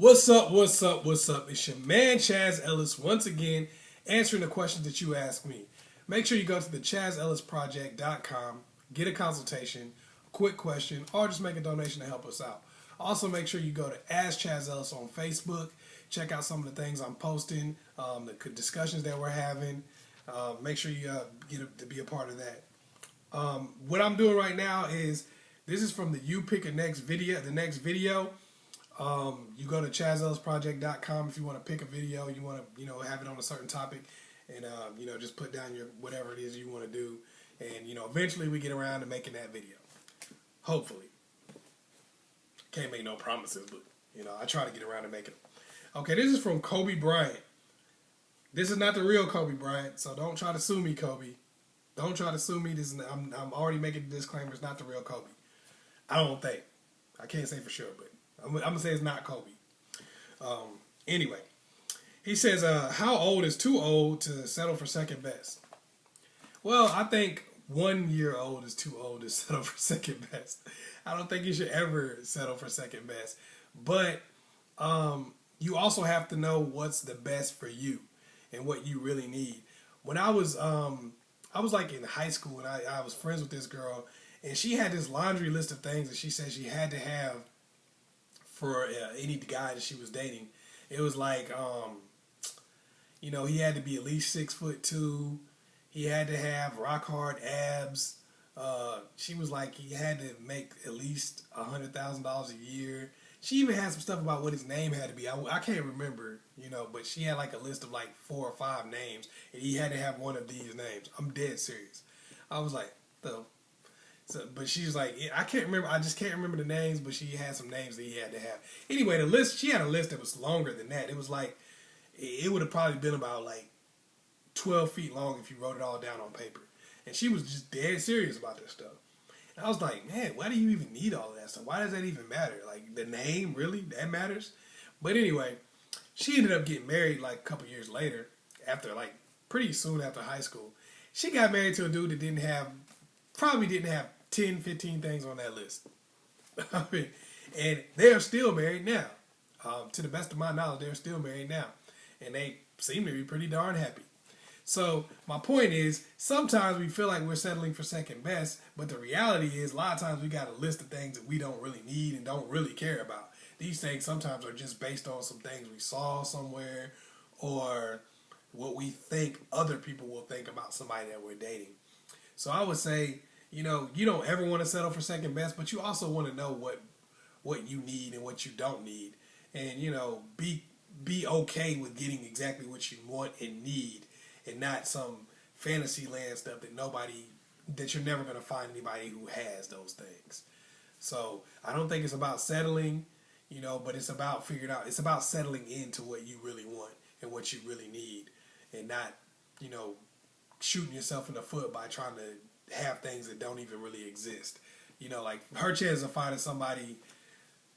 What's up, what's up, what's up? It's your man Chaz Ellis once again answering the questions that you asked me. Make sure you go to the askchazzellisproject.com, get a consultation, quick question, or just make a donation to help us out. Also, make sure you go to Ask Chaz Ellis on Facebook. Check out some of the things I'm posting, the discussions that we're having. Make sure you get to be a part of that. What I'm doing right now is, this is from the You Pick a Next video, the next video. You go to askchazzellisproject.com if you want to pick a video, you want to, have it on a certain topic, and, just put down your, whatever it is you want to do. And, eventually we get around to making that video. Hopefully. Can't make no promises, but, I try to get around to making them. Okay, this is from Kobe Bryant. This is not the real Kobe Bryant, so don't try to sue me, Kobe. Don't try to sue me. I'm already making the disclaimer. It's not the real Kobe. I don't think. I can't say for sure, but I'm going to say it's not Kobe. Anyway, he says, how old is too old to settle for second best? Well, I think 1 year old is too old to settle for second best. I don't think you should ever settle for second best. But you also have to know what's the best for you and what you really need. When I was like in high school, and I was friends with this girl, and she had this laundry list of things that she said she had to have for any guy that she was dating. It was like, he had to be at least 6'2". He had to have rock hard abs. She was like, he had to make at least $100,000 a year. She even had some stuff about what his name had to be. I can't remember, but she had like a list of like 4 or 5 names, and he had to have one of these names. I'm dead serious. I was like, but she was like, I can't remember. I just can't remember the names, but she had some names that he had to have. Anyway, the list, she had a list that was longer than that. It was like, it would have probably been about like 12 feet long if you wrote it all down on paper. And she was just dead serious about this stuff. And I was like, man, why do you even need all of that stuff? Why does that even matter? Like, the name, really? That matters? But anyway, she ended up getting married like a couple years later, pretty soon after high school. She got married to a dude that probably didn't have 10, 15 things on that list. And they're still married now. To the best of my knowledge, they're still married now. And they seem to be pretty darn happy. So my point is, sometimes we feel like we're settling for second best, but the reality is a lot of times we got a list of things that we don't really need and don't really care about. These things sometimes are just based on some things we saw somewhere, or what we think other people will think about somebody that we're dating. So I would say, you don't ever want to settle for second best, but you also want to know what you need and what you don't need. And, be okay with getting exactly what you want and need, and not some fantasy land stuff that you're never going to find anybody who has those things. So I don't think it's about settling, but it's about it's about settling into what you really want and what you really need, and not, shooting yourself in the foot by trying to have things that don't even really exist. Like her chances of finding somebody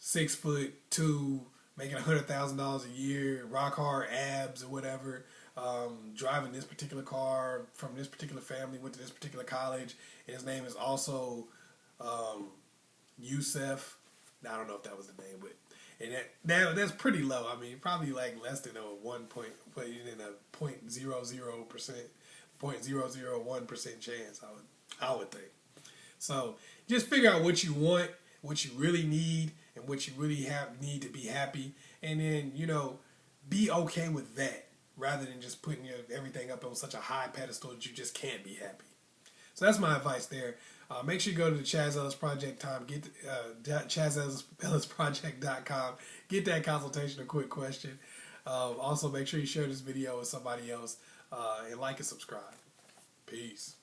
6'2", making $100,000 a year, rock hard abs or whatever, driving this particular car, from this particular family, went to this particular college, and his name is also Yusef. I don't know if that was the name, but that's pretty low. I mean, probably like less than a 0.001% chance. I would think. So just figure out what you want, what you really need, and what you really need to be happy, and then be okay with that, rather than just putting everything up on such a high pedestal that you just can't be happy. So that's my advice there. Make sure you go to the Chaz Ellis Project get askchazzellisproject.com. Get that consultation, a quick question. Also, make sure you share this video with somebody else, and like and subscribe. Peace.